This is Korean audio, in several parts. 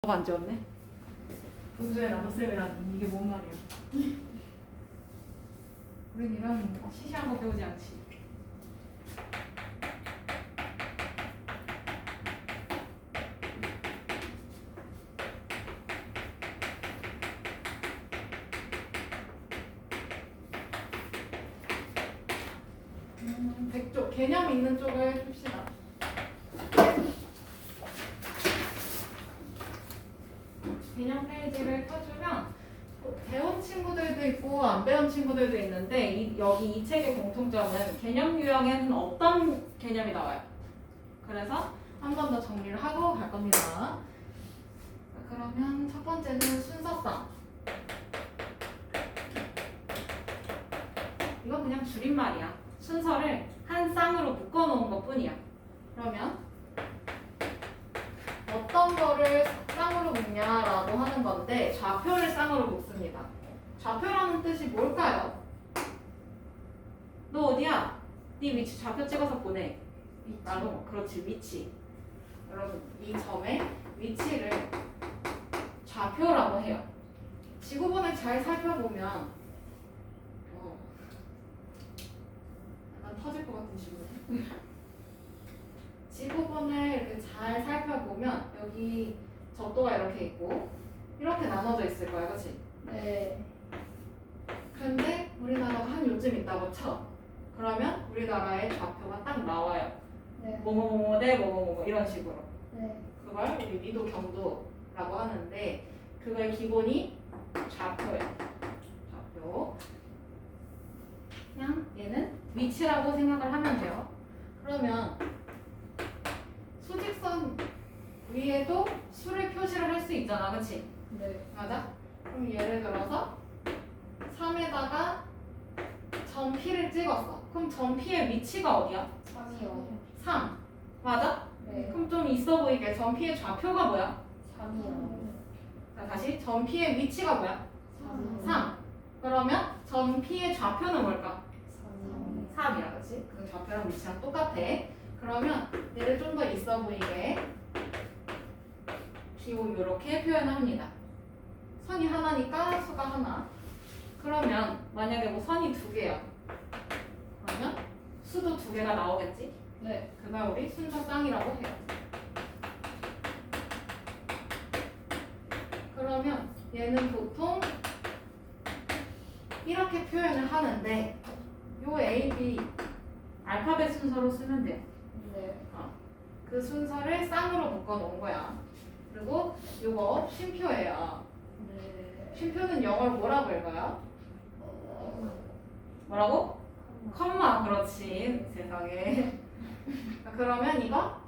안 지웠네. 동주의 나눗셈이란 이게 뭔 말이야? 우린 이런 시시한 거 배우지 않지. 백쪽 개념 있는 쪽을 줍시다. 개념 페이지를 펴주면 배운 친구들도 있고 안 배운 친구들도 있는데 여기 이 책의 공통점은 개념 유형에는 어떤 개념이 나와요. 그래서 한 번 더 정리를 하고 갈 겁니다. 그러면 첫 번째는 순서성. 이건 그냥 줄임말이야. 순서를 한 쌍으로 묶어놓은 것 뿐이야. 그러면 어떤 거를 쌍으로 묶냐라고 하는 건데 좌표를 쌍으로 묶습니다. 좌표라는 뜻이 뭘까요? 너 어디야? 네 위치 좌표 찍어서 보내. 나도 그렇지, 위치. 여러분 이 점의 위치를 좌표라고 해요. 지구본을 잘 살펴보면 약간 터질 것 같은 지구네. 지구본을 이렇게 잘 살펴보면 여기 적도가 이렇게 있고 이렇게 나눠져 있을 거야, 그렇지? 네. 근데 우리나라가 한 요즘 있다고 쳐. 그러면 우리나라의 좌표가 딱 나와요. 네. 뭐뭐뭐뭐 대 뭐뭐뭐 이런 식으로. 네. 그걸 우리 미도 경도라고 하는데 그거의 기본이 좌표예요. 좌표. 그냥 얘는 위치라고 생각을 하면 돼요. 그러면 수직선 위에도 수를 표시를 할 수 있잖아, 그치? 네. 맞아? 그럼 예를 들어서 3에다가 점 P를 찍었어. 그럼 점 P의 위치가 어디야? 3이요. 3. 맞아? 네. 그럼 좀 있어 보이게 점 P의 좌표가 뭐야? 3이요. 자, 다시 점 P의 위치가 뭐야? 3. 3. 그러면 점 P의 좌표는 뭘까? 3. 3이야, 그치? 그 좌표랑 위치랑 똑같아. 그러면 얘를 좀 더 있어 보이게 기호 이렇게 표현합니다. 선이 하나니까 수가 하나. 그러면 만약에 뭐 선이 두 개야. 그러면 수도 두 개가 나오겠지? 네. 그걸 우리 순서쌍이라고 해요. 그러면 얘는 보통 이렇게 표현을 하는데 요 A, B 알파벳 순서로 쓰면 돼요. 네. 그 순서를 쌍으로 묶어 놓은 거야. 그리고 요거 쉼표예요. 네. 쉼표는 영어로 뭐라고 읽어요? 뭐라고? 컴마. 그렇지. 세상에. 그러면 이거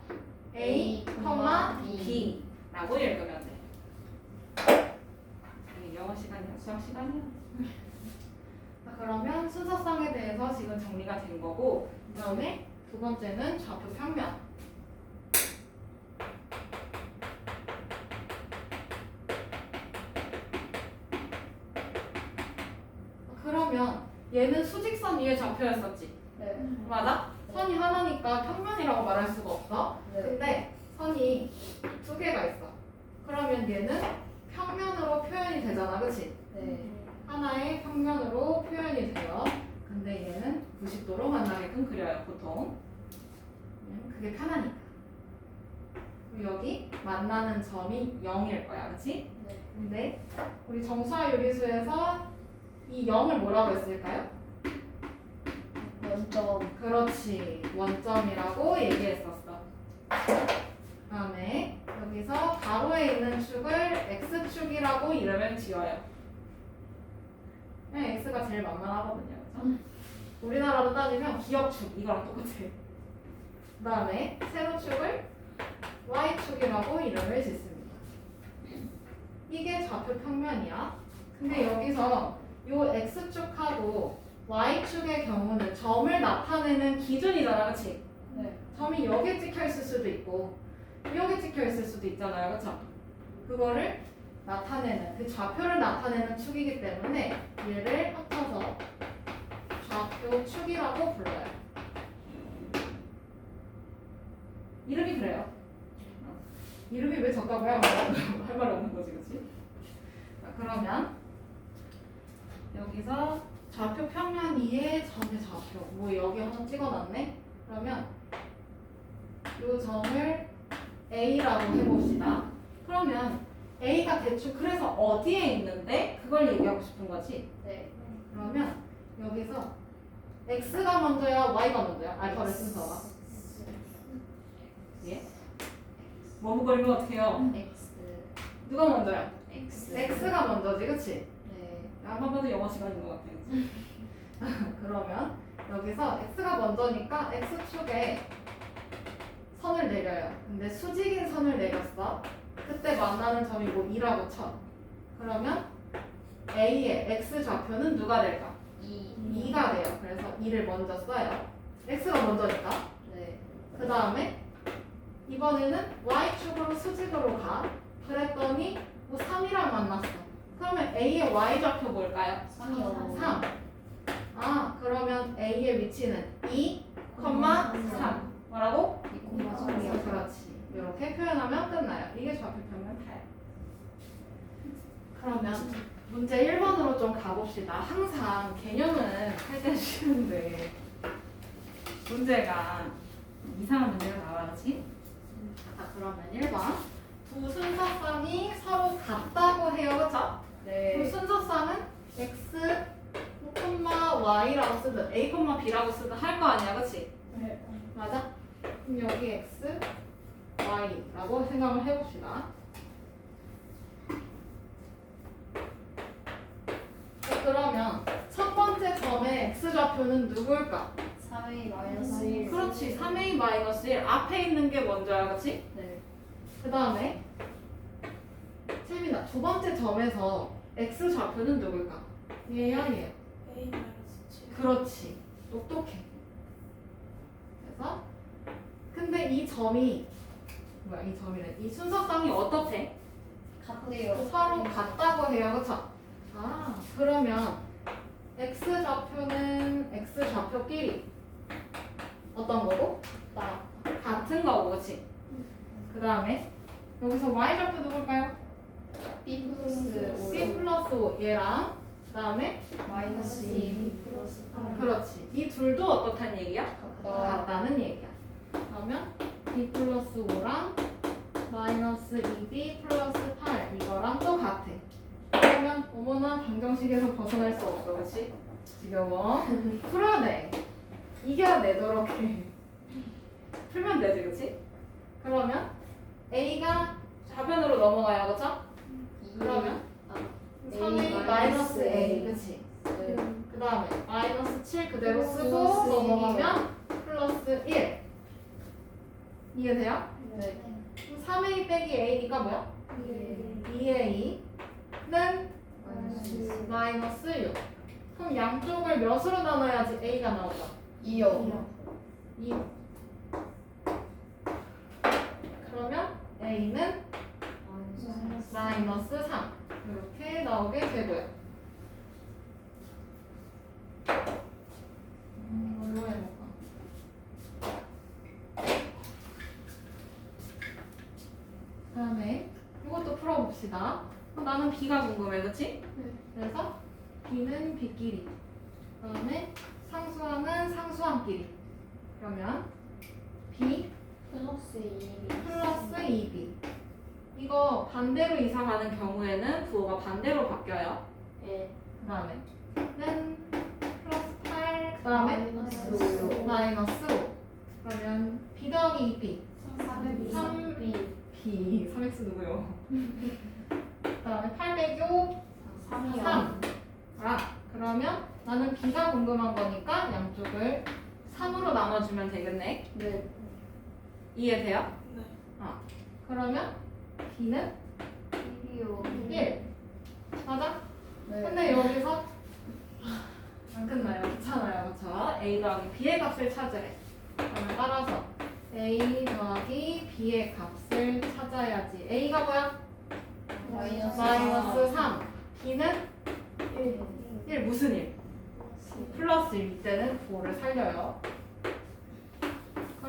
A, B 라고 읽으면 돼. 이게 영어 시간이야, 수학 시간이야. 그러면 순서성에 대해서 지금 정리가 된 거고, 그 다음에 두 번째는 좌표 평면. 그러면 얘는 수직선 위에 좌표였었지. 네. 맞아? 선이 하나니까 평면이라고 말할 수가 없어. 네. 근데 선이 두 개가 있어. 그러면 얘는 평면으로 표현이 되잖아, 그치? 네. 하나의 평면으로 표현이 돼요. 근데 얘는 90도로 만나게끔 그려요, 보통. 그게 편하니까. 그리고 여기 만나는 점이 0일 거야, 그치? 네. 근데 우리 정수화 요리수에서 이 0을 뭐라고 했을까요? 원점. 그렇지, 원점이라고 얘기했었어. 그다음에 여기서 가로에 있는 축을 x축이라고 이름을 지어요. 네, x가 제일 만만하거든요, 그렇죠? 우리나라로 따지면 기역축 이거랑 똑같아. 그다음에 세로축을 y축이라고 이름을 짓습니다. 이게 좌표 평면이야. 근데 여기서 요 x축하고 y축의 경우는 점을 나타내는 기준이잖아, 그렇지? 네. 점이 여기에 찍혀 있을 수도 있고 여기 찍혀 있을 수도 있잖아요, 그렇죠? 그거를 나타내는 그 좌표를 나타내는 축이기 때문에 얘를 합쳐서 좌표축이라고 불러요. 이름이 그래요. 이름이 왜 적다고요? 할 말이 없는 거지, 그치? 자, 그러면 여기서 좌표 평면 2의 점의 좌표. 뭐 여기 하나 찍어놨네? 그러면 이 점을 A라고 해봅시다. 그러면 A가 대충 그래서 어디에 있는데 그걸 얘기하고 싶은 거지. 네. 그러면 여기서 X가 먼저야, Y가 먼저야? 알파벳 순서가. 예? 머뭇거리면 어떡해요? X. 누가 먼저야? X. X가 먼저지, 그치? 네. 한번 봐도 영어 시간인 것 같아. 그러면 여기서 X가 먼저니까 X축에 선을 내려요. 근데 수직인 선을 내렸어. 그때 만나는 점이 뭐 2라고 쳐. 그러면 A의 X 좌표는 누가 될까? 2가 돼요. 그래서 2를 먼저 써요. X가 먼저니까. 네. 그 다음에 이번에는 Y축으로 수직으로 가. 그랬더니 뭐 3이랑 만났어. 그러면 A의 Y 좌표 뭘까요? 3이요. 3. 아, 그러면 A의 위치는 2, 3. 뭐라고? 2,3이요. 그렇지. 이렇게 표현하면 끝나요. 이게 좌표 평면 8. 그러면 문제 1번으로 좀 가봅시다. 항상 개념은 할 때 쉬운데 문제가 이상한 문제가 나와야지. 자, 그러면 1번. 두 순서쌍이 서로 같다고 해요. 그쵸? 그 네. 순서쌍은 x, y라고 쓰든 a, b라고 쓰든 할 거 아니야. 그치? 네. 맞아? 그럼 여기 x, y라고 생각을 해봅시다. 그러면 첫 번째 점의 x좌표는 누굴까? 3A 마이너스 1. 그렇지. 3a-1 앞에 있는 게 먼저야. 그치? 네. 그 다음에 채민아 두 번째 점에서 x좌표는 누굴까? 얘야 얘. 그렇지. 똑똑해. 그래서 근데 이 점이 뭐야 이 점이래. 이 순서쌍이 어떻대? 같네요. 서로 같다고 해요. 그쵸? 아 그러면 x좌표는 x좌표끼리 어떤 거고? 나. 같은 거고 그치? 그 다음에 여기서 y좌표 누굴까요? B 플러스 c 플러스 5 얘랑 그 다음에 마이너스 2 플러스 8. 그렇지. 이 둘도 어떻다는 얘기야? 같다. 같다는 얘기야. 그러면 b 플러스 5랑 마이너스 2b 플러스 8 이거랑 또 같아. 그러면 어머나 방정식에서 벗어날 수 없어. 그렇지? 지겨워. 풀어야 돼. 이겨내도록 해. 풀면 되지. 그렇지? 그러면 a가 좌변으로 넘어가요. 그렇죠? 그러면 3a 마이너스 a 그치? 네. 그 다음에 마이너스 7 그대로 쓰고 플러스 넘어가면 플러스 1 이해돼요? 네. 3a 빼기 a니까 뭐야? 2a는 마이너스 6 그럼 양쪽을 몇으로 나눠야지 a가 나오죠? 2요. 2 그러면 a는 마이너스 3 이렇게 나오게 되고요. 뭘로 해볼까? 다음에 이것도 풀어봅시다. 나는 b가 궁금해, 그치? 그래서 b는 b끼리, 그다음에 상수항은 상수항끼리. 그러면 b 플러스 2. 플러스 2b. 이거 반대로 이사 가는 경우에는 부호가 반대로 바뀌어요. 네. 그다음에 는 플러스 8, 그다음에 마이너스 5. 마이너스 5. 그러면 b 더하기 2b. 3B. b 3x 누구요? 그다음에 8 빼기 5, 3이요. 3. 아, 그러면 나는 b가 궁금한 거니까 양쪽을 3으로 나눠주면 되겠네. 네. 이해돼요? 네. 그러면 b는 1이요. 1. 맞아? 네. 근데 여기서 안 끝나요. 귀찮아요. 그쵸? a 더하기 b의 값을 찾으래. 그러면 따라서 a 더하기 b의 값을 찾아야지. a가 뭐야? 마이너스 3. b는 1. 무슨 1? 플러스 1. 이때는 부호를 살려요.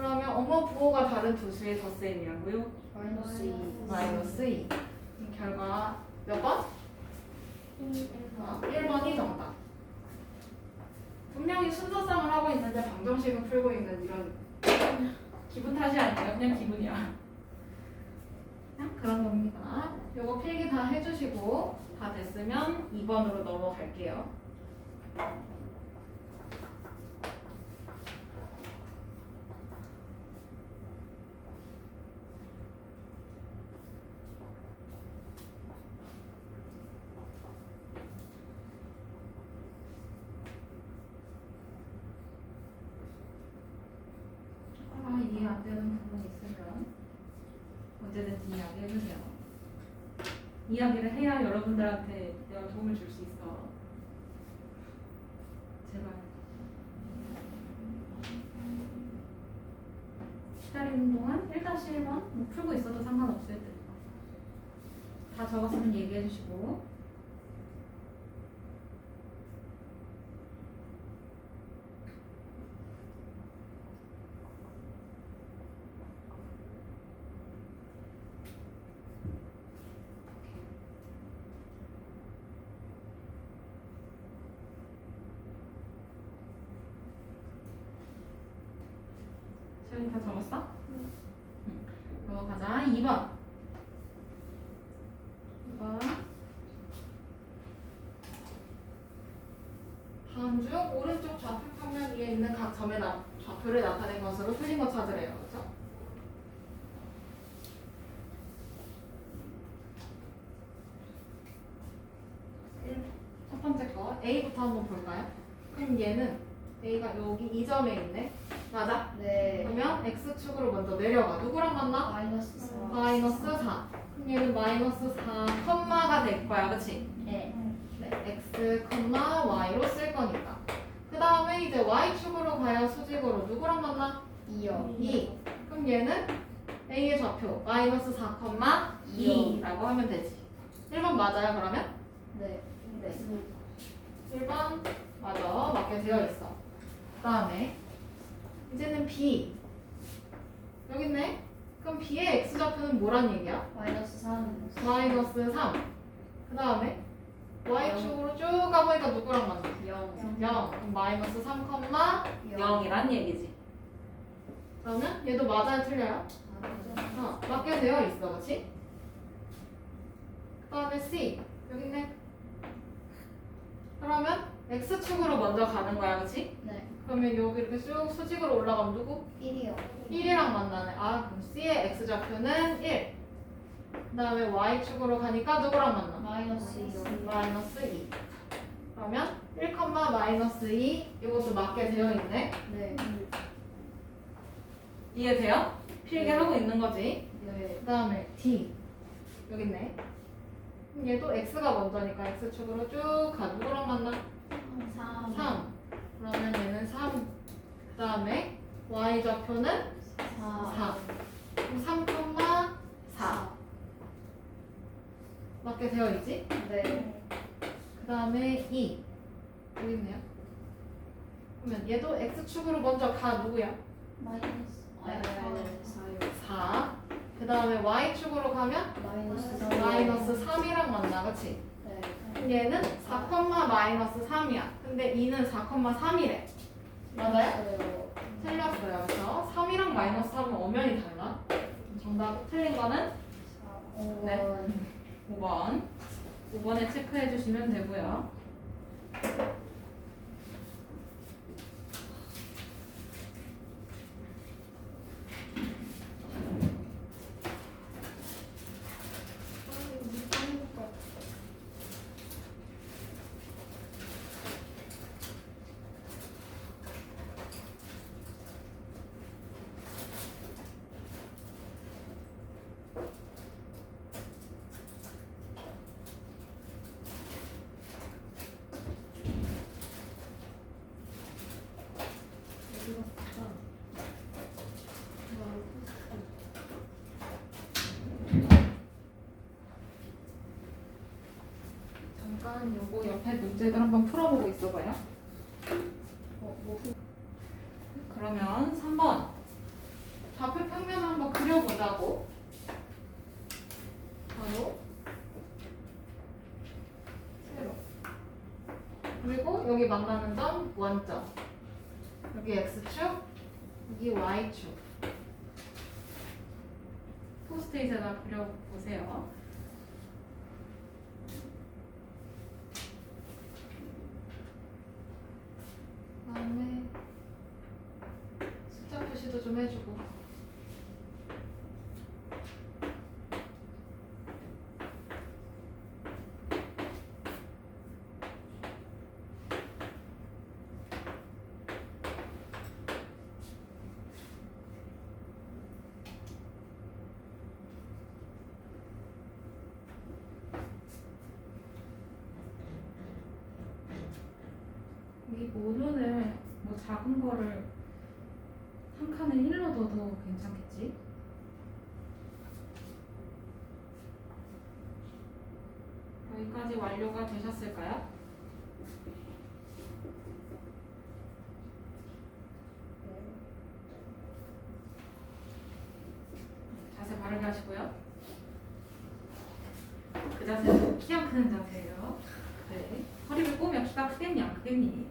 그러면 어머 부호가 다른 두 수의 덧셈이라고요? 마이너스 2. 마이너스 2. 결과 몇 번? 1번이 정답. 분명히 순서상을 하고 있는데 방정식을 풀고 있는 이런 기분 탓이 아니에요. 그냥 기분이야. 그냥 그런 겁니다. 요거 필기 다 해주시고 다 됐으면 2번으로 넘어갈게요. 이해 안 되는 부분이 있으면 언제든지 이야기해주세요. 이야기를 해야 여러분들한테 내가 도움을 줄 수 있어. 제발. 기다리는 동안 1-1번 뭐 풀고 있어도 상관없을 듯. 다 적었으면 얘기해주시고. 저희 다 적었어? 응. 넘어가자. 2번. 2번. 다음 중 오른쪽 좌표 평면 위에 있는 각 점의 좌표를 나타낸 것으로 틀린 거 찾으래요. 그렇죠? 첫 번째 거 A부터 한번 볼까요? 그럼 얘는 A가 여기 이 점에 있네. 맞아? 네. 그러면 X축으로 먼저 내려가. 누구랑 만나? 마이너스 4. 마이너스 4. 그럼 얘는 마이너스 4, 컴마가 될 거야. 그치? 네. X, Y로 쓸 거니까. 그 다음에 이제 Y축으로 가야 수직으로 누구랑 만나? 2요. 2. 그럼 얘는 A의 좌표 마이너스 4, 2라고 하면 되지. 1번 맞아요 그러면? 네. 네. 1번 맞아. 맞게 되어 있어. 그 다음에 이제는 B. 여기 있네. 그럼 B의 X좌표는 뭐란 얘기야? 마이너스 3. 마이너스 3. 그 다음에 Y축으로 쭉 가보니까 누구랑 만나? 0. 0. 그럼 마이너스 3, 0이란 얘기지. 그러면 얘도 맞아요 틀려요? 맞게 되어 있어. 그치? 그 다음에 C. 여기 있네. 그러면 X축으로 먼저 가는 거야. 그치? 네. 그러면 여기 이렇게 쭉 수직으로 올라가면 누구? 1이요. 1이랑 만나네. 아, 그럼 C의 X좌표는 1. 그 다음에 Y축으로 가니까 누구랑 만나? 마이너스 2요. 마이너스 2. 그러면 1, 마이너스 2. 이것도 맞게 되어 있네. 네. 이해돼요? 필기하고 있는 거지. 네. 그 다음에 D. 여기 있네. 그럼 얘도 X가 먼저니까 X축으로 쭉 가. 누구랑 만나? 3. 3. 그러면 얘는 3. 그 다음에 Y좌표는 4. 4. 그럼 3, 4. 맞게 되어 있지? 네. 그 다음에 2. 여기 있네요. 그러면 얘도 X축으로 먼저 가. 누구야? 마이너스. 네. 4요. 4. 그 다음에 Y축으로 가면 마이너스 3. 마이너스 3이랑 만나. 그치? 네. 그럼 얘는 4, 마이너스 3이야. 근데 2는 4, 3이래. 맞아요? 틀렸어요. 그래서 3이랑 마이너스 3은 엄연히 달라. 정답 틀린 거는 5번. 네. 5번. 5번에 체크해 주시면 되고요. 잠깐 요거 옆에 문제들 한번 풀어보고 있어봐요. 그러면 3번 그려보자고. 바로 세로. 그리고 여기 만나는 점 원점. 여기 x축, 여기 y축. 포스트잇에다 그려보세요. 그다음에 숫자 표시도 좀 해주고. 이 모눈을 뭐 작은 거를 한 칸을 1로 둬도 괜찮겠지? 여기까지 완료가 되셨을까요? 자세 바르게 하시고요. 그 자세는 키가 크는 자세예요. 네. 허리를 꼬면 키가 크겠니 안 크겠니?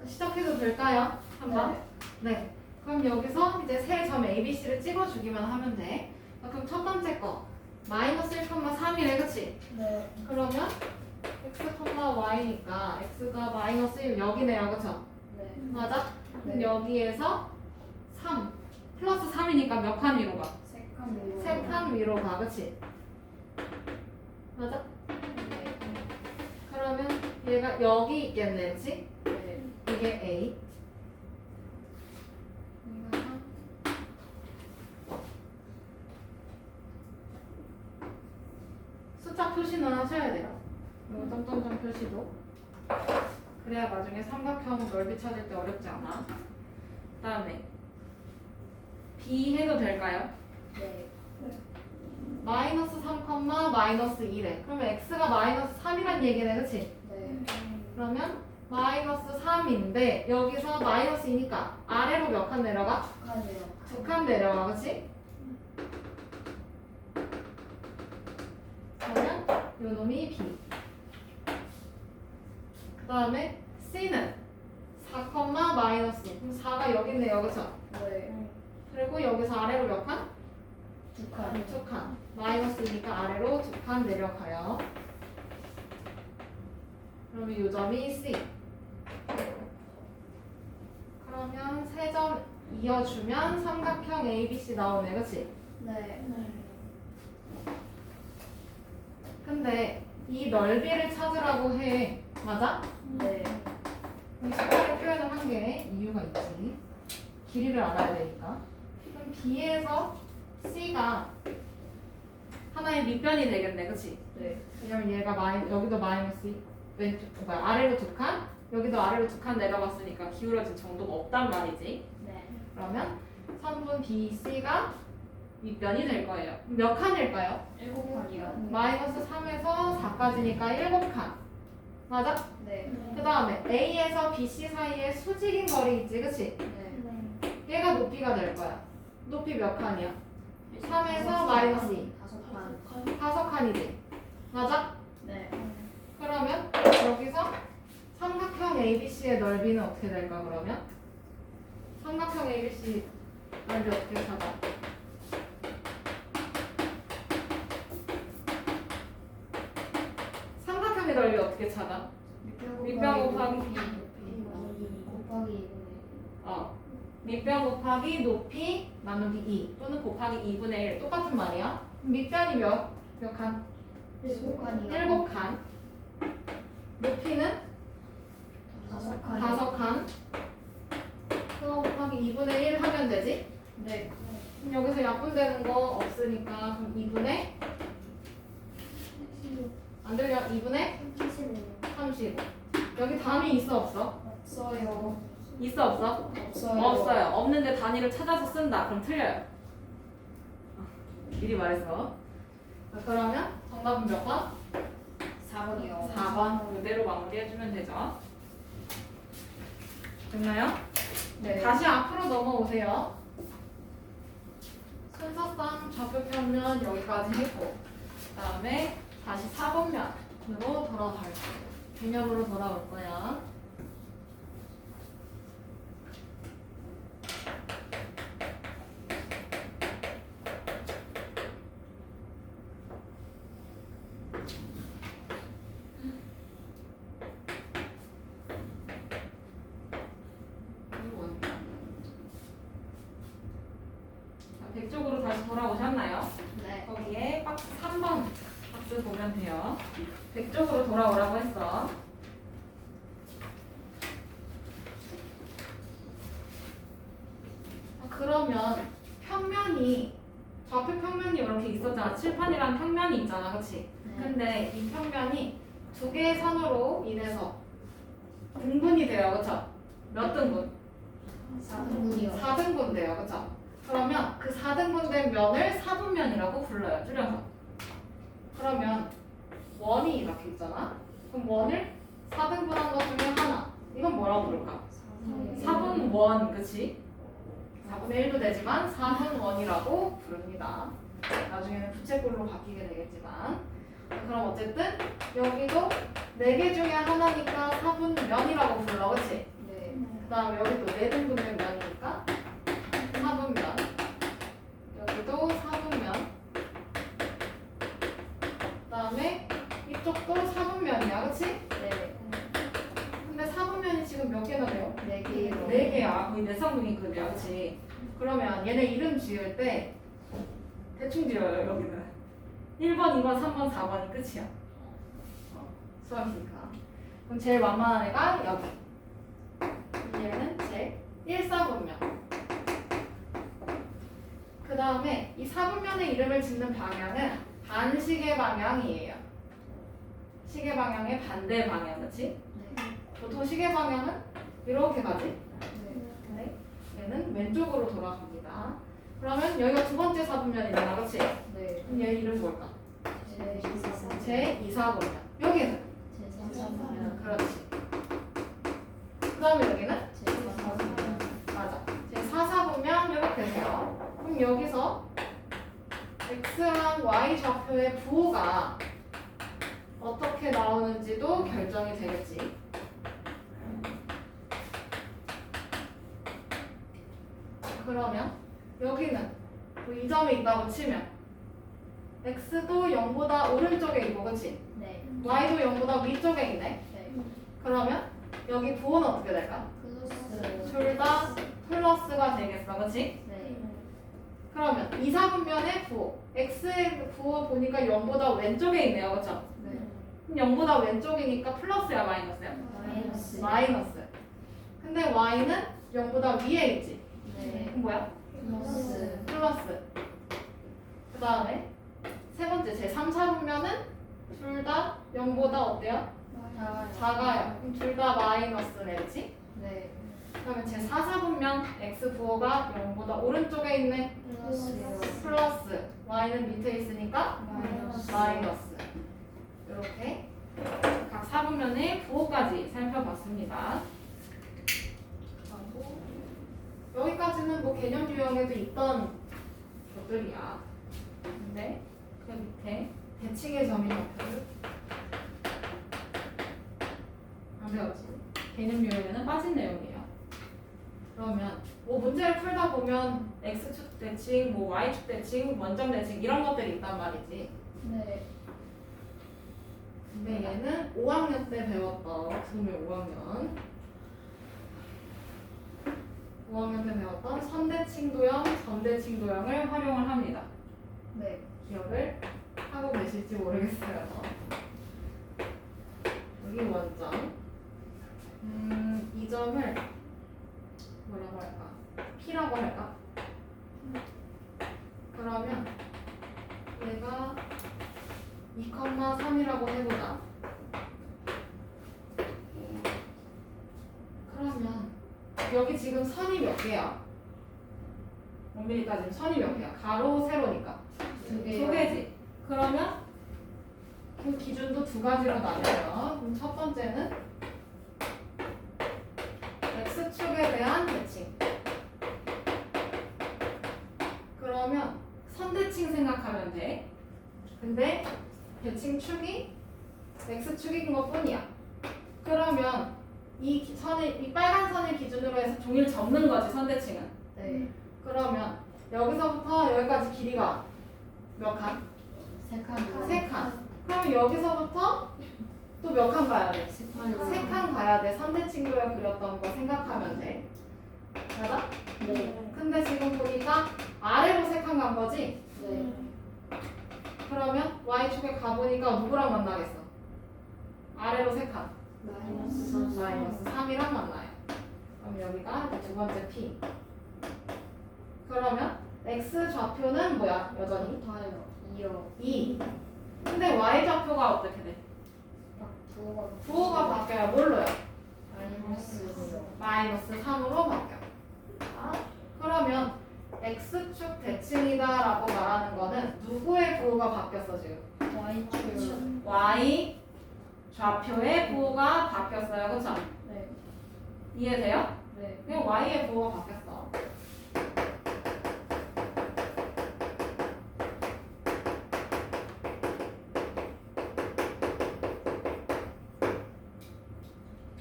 시작해도 될까요? 한번? 네. 그럼 여기서 이제 세 점 ABC를 찍어주기만 하면 돼. 그럼 첫 번째 거 마이너스 1,3이래, 그치? 네. 그러면 x, y니까 x가 마이너스 1 여기네요, 그쵸? 네. 맞아? 그럼 네. 여기에서 3 플러스 3이니까 몇 칸 위로 가? 세칸 위로. 세 칸 위로 가, 그치? 맞아? 네. 그러면 얘가 여기 있겠네, 그치? 네. 이게 A. 숫자 표시는 하셔야 돼요. 이거 점점점 표시도. 그래야 나중에 삼각형 넓이 찾을 때 어렵지 않아. 그다음에 B 해도 될까요? 네. 마이너스 3, 마이너스 2래. 그러면 x가 마이너스 3이란 얘기네, 그치? 네. 그러면 마이너스 3인데 여기서 마이너스 2니까 아래로 몇 칸 내려가? 축하해요. 2칸 내려가, 그치? 그러면 요 놈이 B. 그 다음에 C는 4, 마이너스. 그럼 4가 여기 있네요, 그쵸? 네. 그리고 여기서 아래로 몇 칸? 축하. 2칸. 마이너스니까 아래로 2칸 내려가요. 그러면 요 점이 C. 그러면 세 점 이어주면 삼각형 ABC 나오네, 그치? 네. 근데 이 넓이를 찾으라고 해. 맞아? 네. 이 숫자를 표현을 한 게 이유가 있지. 길이를 알아야 되니까. 그럼 B에서 C가 하나의 밑변이 되겠네, 그치? 네. 왜냐면 얘가 여기도 마이너스 왼쪽 아래로 2칸, 여기도 아래로 2칸 내려갔으니까 기울어진 정도가 없단 말이지. 네. 그러면 선분 BC가 밑변이 될 거예요. 몇 칸일까요? 7칸이요. 마이너스 3에서 4까지니까 7칸. 맞아? 네. 그 다음에 A에서 BC 사이에 수직인 거리 있지, 그치? 네. 얘가 높이가 될 거야. 높이 몇 칸이야? 3에서 마이너스 2. 5칸. 5칸이지. 맞아? 네. 그러면 여기서 삼각형 ABC의 넓이는 어떻게 될까, 그러면? 삼각형 ABC 넓이 어떻게 찾아? 삼각형의 넓이 어떻게 찾아? 밑변 곱하기 곱하기 밑변 곱하기 높이 나누기 2 또는 곱하기 2분의 1 똑같은 말이야. 밑변이 몇 칸? 7칸이요. 7칸. 높이는 5칸. 5칸. 그거 곱하기 2분의 1 하면 되지? 네. 그럼 여기서 약분되는 거 없으니까 그럼 2분의 안 들려? 2분의 35. 여기 단위 있어 없어? 없어요. 있어 없어? 없어요. 없어요. 없는데 단위를 찾아서 쓴다. 그럼 틀려요. 미리 말했어. 자, 그러면 정답은 몇 번? 4번이요. 4번. 이대로 마무리해주면 되죠. 됐나요? 네. 다시 앞으로 넘어오세요. 순서상 좌표평면 여기까지 했고 그 다음에 다시 4번면으로 돌아갈 거예요. 개념으로 돌아올 거야. 자, 100쪽으로 다시 돌아오셨나요? 네. 거기에 박스 3번 박스 보면 돼요. 100쪽으로 돌아오라고 했어. 그러면 평면이 좌표 평면이 이렇게 있었잖아. 칠판이랑 평면이 있잖아, 그렇지? 네. 근데 이 평면이 두 개의 선으로 인해서 등분이 돼요, 그렇죠? 몇 등분? 4등분이요. 4등분 돼요, 그렇죠? 그러면 그 4등분된 면을 4분면이라고 불러요, 줄여서. 그러면 원이 이렇게 있잖아. 그럼 원을 4등분한 것 중에 하나. 이건 뭐라고 부를까? 4분 원, 그치? 4분의 1도 되지만 4분 원이라고 부릅니다. 나중에는 부채꼴로 바뀌게 되겠지만. 그럼 어쨌든 여기도 4개 중에 하나니까 4분 면이라고 불러, 그치? 네. 그 다음에 여기도 4등분된 면이니까 4분면. 여기도 4분면. 그 다음에 이쪽도 4분면이야, 그치? 네. 근데 4분면이 지금 몇 개나 돼요? 4개요. 4개야. 거의 내성분위급이야, 그치? 그러면 얘네 이름 지을 때 대충 지어요, 여기는. 1번, 2번, 3번, 4번이 끝이야. 수학이니까. 그럼 제일 만만한 애가 여기. 얘는 제 1사분면. 그 다음에 이 4분면의 이름을 짓는 방향은 반시계 방향이에요. 시계 방향의 반대 방향, 그치? 네. 보통 시계 방향은 이렇게 가지? 네. 네. 얘는 왼쪽으로 돌아갑니다. 그러면 여기가 두 번째 4분면이잖아, 그치? 네. 그럼 얘 이름 뭘까? 제 제 2사분면. 여기는? 제 3분면. 그렇지. 그 다음에 여기는? 제 4분면. 맞아. 제 4사분면 이렇게 돼요. 그럼 여기서 x랑 y 좌표의 부호가 어떻게 나오는지도 결정이 되겠지. 그러면 여기는 뭐이 점이 있다고 치면 x도 0보다 오른쪽에 있고, 그치? 네. y도 0보다 위쪽에 있네. 네. 그러면 여기 부호는 어떻게 될까? 플러스. 둘 다 플러스가 되겠어, 그치? 네. 그러면 2, 4분면의 부호 x의 부호 보니까 0보다 왼쪽에 있네요, 그쵸? 네. 그럼 0보다 왼쪽이니까 플러스야, 마이너스야? 마이너스. 마이너스. 근데 y는 0보다 위에 있지? 네. 그럼 뭐야? 플러스. 플러스. 그 다음에 세 번째 제 3, 4분면은 둘 다 0보다 어때요? 작아요. 그럼 둘 다 마이너스네, 그치? 네. 그러면 제 4, 4분면 x 부호가 0보다 오른쪽에 있네. 플러스요. 플러스. y는 밑에 있으니까 마이너스. 마이너스. 이렇게 각 4분면의 부호까지 살펴봤습니다. 하고 여기까지는 뭐 개념 유형에도 있던 것들이야. 근데 그 밑에 대칭의 점인 좌표를 안 배웠지. 개념 유형에는 빠진 내용이에요. 그러면 뭐 문제를 풀다 보면 x축 대칭, 뭐 y축 대칭, 원점 대칭 이런 것들이 있단 말이지. 네. 근데 얘는 5학년 때 배웠던 수능 5학년 때 배웠던 선대칭도형, 점대칭도형을 활용을 합니다. 네. 기억을 하고 계실지 모르겠어요. 여기 원점. 이 점을 뭐라고 할까? P라고 할까? 그러면 얘가 2,3이라고 해보자. 그러면 여기 지금 선이 몇 개야? 엄밀히 따지면 선이 몇 개야? 가로, 세로니까. 두 두 개요. 개지. 그러면 그 기준도 두 가지로 나뉘어요. 그럼 첫 번째는 x축의 y축에 대한 대칭. 그러면 선대칭 생각하면 돼. 근데 대칭 축이 x축인 것 뿐이야. 그러면 이 빨간 선을 기준으로 해서 종이를 접는 거지, 선대칭은. 네. 그러면 여기서부터 여기까지 길이가 몇 칸? 세 칸. 세 칸. 그럼 여기서부터 또 몇 칸 가야 돼? 세 칸. 세 칸 가야 돼. 선대칭도에 그렸던 거 생각하면 돼. 맞아? 네. 근데 지금 보니까 아래로 세 칸 간 거지? 네. 그러면 y축에 가보니까 누구랑 만나겠어? 아래로 세 칸. 마이너스 마이너스 3이랑 만나요. 그럼 여기가 이제 두 번째 p. 그러면 x 좌표는 뭐야? 여전히 다요. 2요. 2. 근데 y 좌표가 어떻게 돼? 부호가 바뀌어요. 뭘로요? 마이너스 마이너스 3으로 바뀌어. 그러면 x축 대칭이다라고 말하는 거는 누구의 부호가 바뀌었어 지금? Y축. y 좌표의 부호가 바뀌었어요. 그렇죠? 네. 이해돼요? 네. 그냥 y의 부호가 바뀌었어.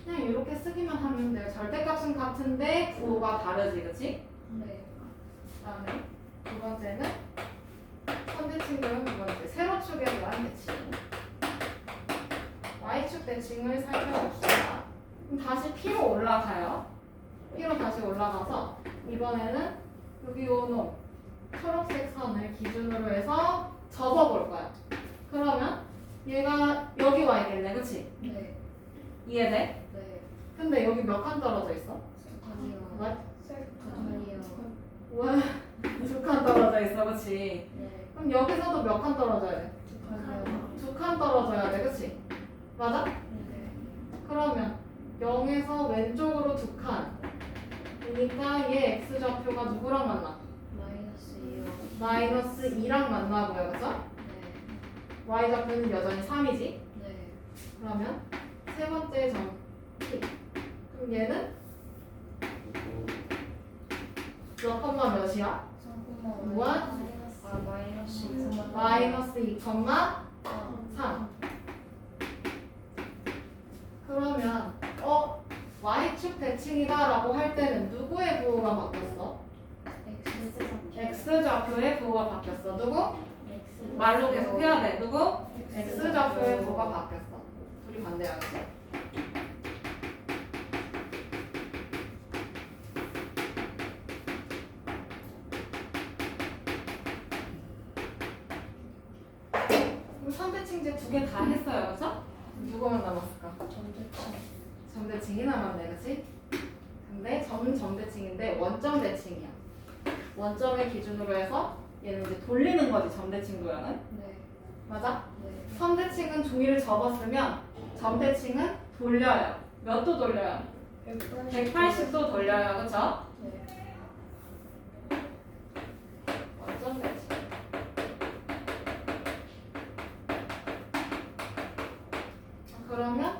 그냥 이렇게 쓰기만 하면 돼요. 절대값은 같은데 부호가 다르지, 그렇지? 네. 그다음에 두 번째는 선대칭도형 두 번째 세로축에 대한 대칭. y축 대칭을 살펴봅시다. 그럼 다시 P로 올라가요. P로 다시 올라가서 이번에는 여기 요놈 초록색 선을 기준으로 해서 접어볼 거야. 그러면 얘가 여기 와 있겠네, 그렇지? 네. 이해돼? 네. 근데 여기 몇 칸 떨어져 있어? 두 칸이요. 두 칸이요. 와, 두 칸 떨어져 있어, 그렇지? 네. 그럼 여기서도 몇 칸 떨어져야 돼? 두 칸이요. 두 칸 떨어져야 돼, 그렇지? 맞아? 네. 그러면 0에서 왼쪽으로 두 칸. 그러니까 얘 x 좌표가 누구랑 만나? 마이너스 2요. 마이너스 2랑 만나고요, 그죠? 네. y 좌표는 여전히 3이지? 네. 그러면 세 번째 점 P. 그럼 얘는 몇 컴마 몇이야? 3,5. 무한 아, 마이너스 2,3. 마이너스 2 컴마 3. 그러면 y축 대칭이다라고 할 때는 누구의 부호가 바뀌었어? x 좌표의 부호가 바뀌었어. 누구? 말로 계속 해야 돼. 누구? x 좌표의 부호가 바뀌었어. 둘이 반대야. 그치? 그럼 선대칭제 두 개 다 했어요. 그쵸? 누구만 남았을까? 전대칭. 점대칭이 남았네, 그치? 근데 점대칭인데 원점 대칭이야. 원점을 기준으로 해서 얘는 이제 돌리는 거지, 점대칭 도형은. 네. 맞아? 네. 선대칭은 종이를 접었으면 점대칭은 돌려요. 몇 도 돌려요? 180도 돌려요, 그쵸? 네. 원점 대칭. 그러면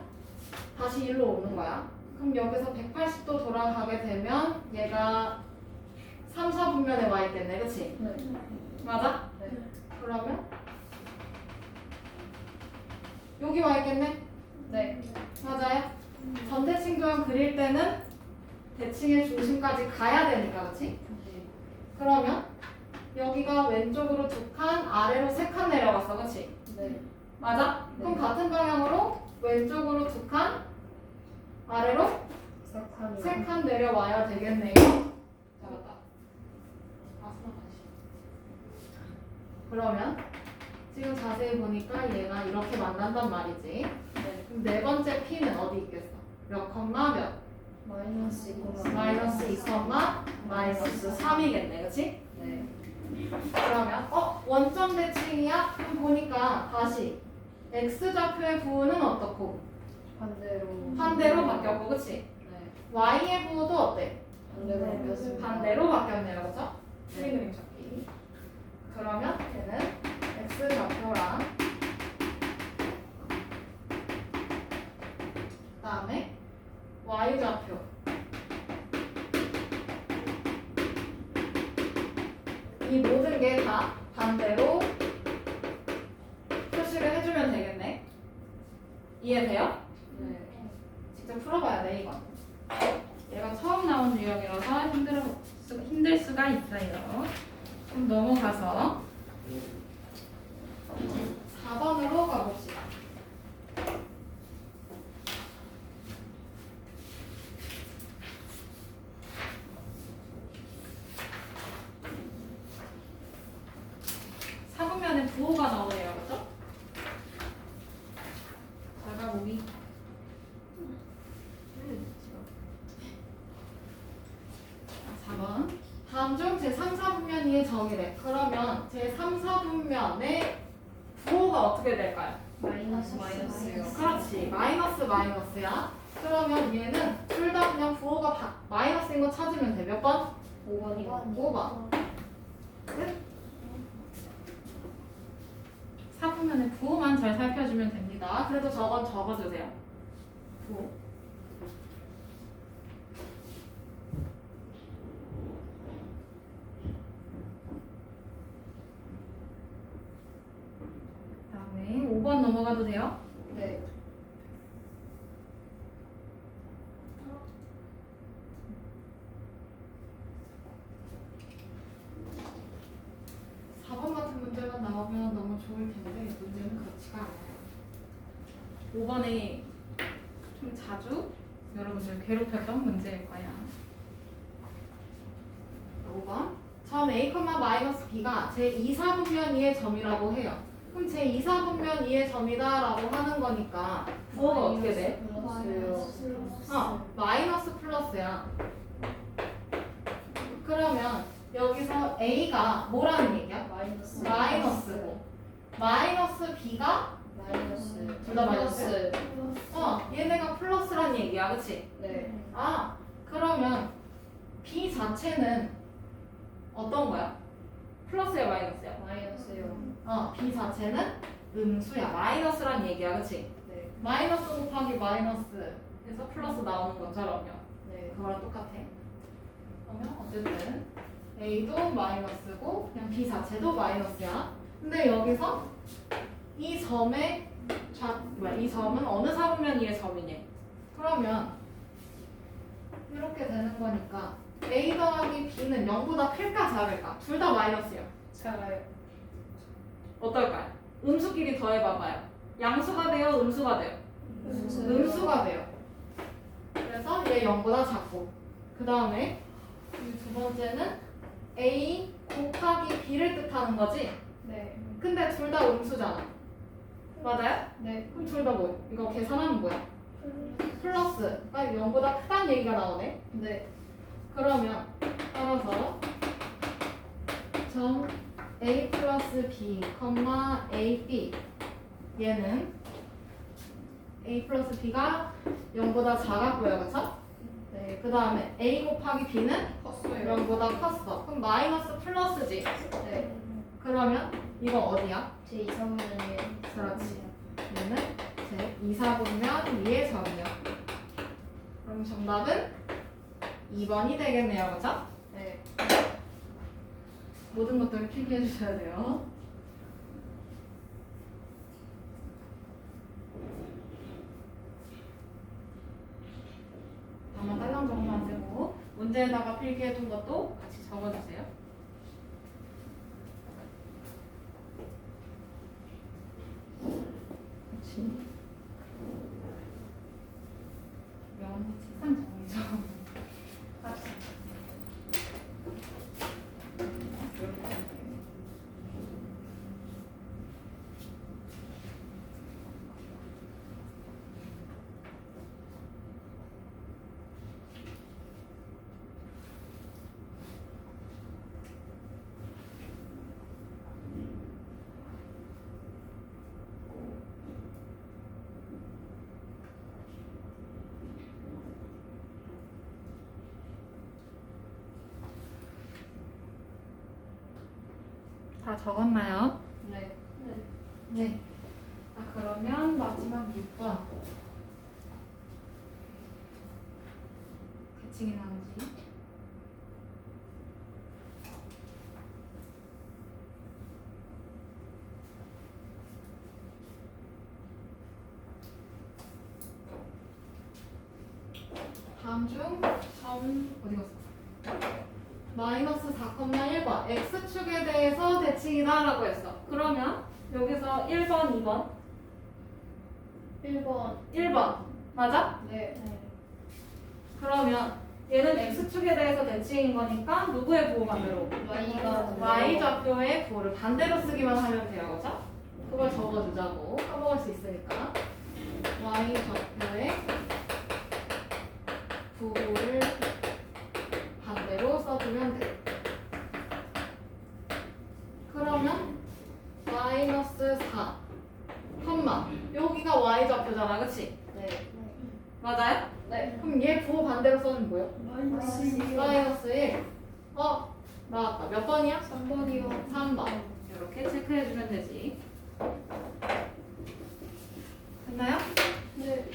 다시 일로 오는 거야. 그럼 여기서 180도 돌아가게 되면 얘가 3, 4분면에 와 있겠네, 그치? 네. 맞아? 네. 그러면 여기 와 있겠네? 네. 맞아요? 전대칭 도형 그릴 때는 대칭의 중심까지 가야 되니까, 그치? 네. 그러면 여기가 왼쪽으로 두 칸, 아래로 세 칸 내려갔어, 그치? 네. 맞아? 그럼 네. 같은 방향으로 왼쪽으로 두 칸, 아래로 세 칸이요. 세 칸 내려와야 되겠네요. 잡았다. 그러면 지금 자세히 보니까 얘가 이렇게 만난단 말이지. 네. 그럼 네 번째 P는 어디 있겠어? 몇 컴마 몇? 마이너스 2, 마이너스 2 컴마 마이너스 3이겠네, 그렇지? 네. 그러면 원점 대칭이야? 그럼 보니까 다시 x 좌표의 부호는 어떻고? 반대로. 반대로 바뀌었고, 그렇지? 네. y의 부호도 어때? 반대로 바뀌었습니다. 반대로 바뀌었네요, 그렇죠? 트리 그림 찾기. 그러면 얘는 x 좌표랑 그다음에 y 좌표 개 다 반대로 표시를 해주면 되겠네. 이해돼요? 네. 직접 풀어봐야 돼 이건. 얘가 처음 나온 유형이라서 힘들 수가 있어요. 그럼 넘어가서 4번으로 가봅시다. 사분면에 부호가 나오네요, 그죠? 자가보기. 4번. 다음 중 제3, 4분면 2의 정의래. 그러면 제3, 4분면의 부호가 어떻게 될까요? 마이너스요. 그렇지. 마이너스야. 그러면 얘는 둘 다 그냥 부호가 마이너스인 거 찾으면 돼. 몇 번? 5번이요. 5번. 끝. 4분면의 부호만 잘 살펴주면 됩니다. 그래도 저건 적어주세요. 부호. 다음에 5번 넘어가도 돼요? 네. 사 번 같은 문제가 나오면 너무 좋을 텐데 문제는 그렇지가 않아요. 5번에 좀 자주 여러분들 괴롭혔던 문제일 거야. 5번. 점 A, 마이너스 B가 제2, 4분면 2의 점이라고 해요. 그럼 제2, 4분면 2의 점이다라고 하는 거니까 부호가 어떻게 돼? 플러스요. 마이너스 플러스야. 그러면 여기서 A가 뭐라는 얘기야? 마이너스고 마이너스 B가 마이너스. 둘다 마이너스? 얘네가 플러스란 얘기야, 그치? 네. 그러면 B 자체는 어떤 거야? 플러스야, 마이너스야? 마이너스요. B 자체는 음수야. 마이너스란 얘기야, 그치? 네. 마이너스 곱하기 마이너스 해서 플러스 나오는 것처럼요. 네. 그거랑 똑같아. 그러면 어쨌든 A도 마이너스고 그냥 B 자체도 마이너스야. 근데 여기서 이 점의 이 점은 어느 사분면 2의 점이니? 그러면 이렇게 되는 거니까 A 더하기 B는 0보다 클까 작을까? 둘 다 마이너스야. 작아요. 어떨까요? 음수끼리 더해봐봐요. 양수가 돼요? 음수가 돼요? 음수가 돼요. 그래서 얘 0보다 작고 그 다음에 이 두 번째는 A 곱하기 B를 뜻하는 거지? 네. 근데 둘 다 음수잖아. 맞아요? 네. 그럼 둘 다 뭐예요? 이거 계산하면 뭐야? 플러스. 그러니까 0보다 크다는 얘기가 나오네. 네. 그러면 따라서 점 A 플러스 B, AB 얘는 A 플러스 B가 0보다 작았고요. 그쵸? 네. 그 다음에 A 곱하기 B는 컸어요. 0보다 컸어. 그럼 마이너스 플러스지. 네. 그러면 이거 어디야? 제 2, 3분면이에요. 그렇지. 얘는 제 2, 4분면 위의 점이요. 그럼 정답은 2번이 되겠네요. 그쵸? 네. 모든 것들을 필기해 주셔야 돼요. 다만 딸랑 적으면 안 되고 문제에다가 필기해 둔 것도 같이 적어주세요. 그렇지. 면 책상 정리 좀. 다 적었나요? 네. 네. 그러면 마지막 6번. 대칭이 나오지. 다음 중 3, 어디 갔어? 마이너스 4,1번 x축에 대해서 대칭이다 라고 했어. 그러면 여기서 1번, 2번 1번. 1번 맞아? 네. 그러면 얘는 x축에 대해서 대칭인 거니까 누구의 부호 반대로? Y가 y좌표의 부호를 반대로 쓰기만 하면 돼요. 그죠? 그걸 적어주자고. 까먹을 수 있으니까 y좌표의 부호를 반대로 써주면 돼. 그러면 마이너스 4 컴마 여기가 y좌표잖아. 그치? 네. 맞아요? 네. 그럼 얘 부호 반대로 써주면 뭐예요? 마이너스 1 나왔다. 몇 번이야? 3번이요. 3번 이렇게 체크해주면 되지. 됐나요? 네.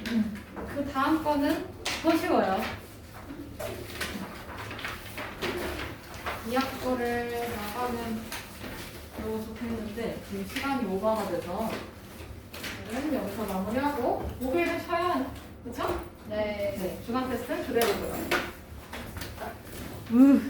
그 다음 거는 더 쉬워요. 이학 거를 나가면 너무 좋겠는데 지금 시간이 오버가 돼서 오늘은 여기서 마무리하고 목요일에 쉬어야 하나? 그쵸? 네. 네, 주간 테스트는 그대로 들어요.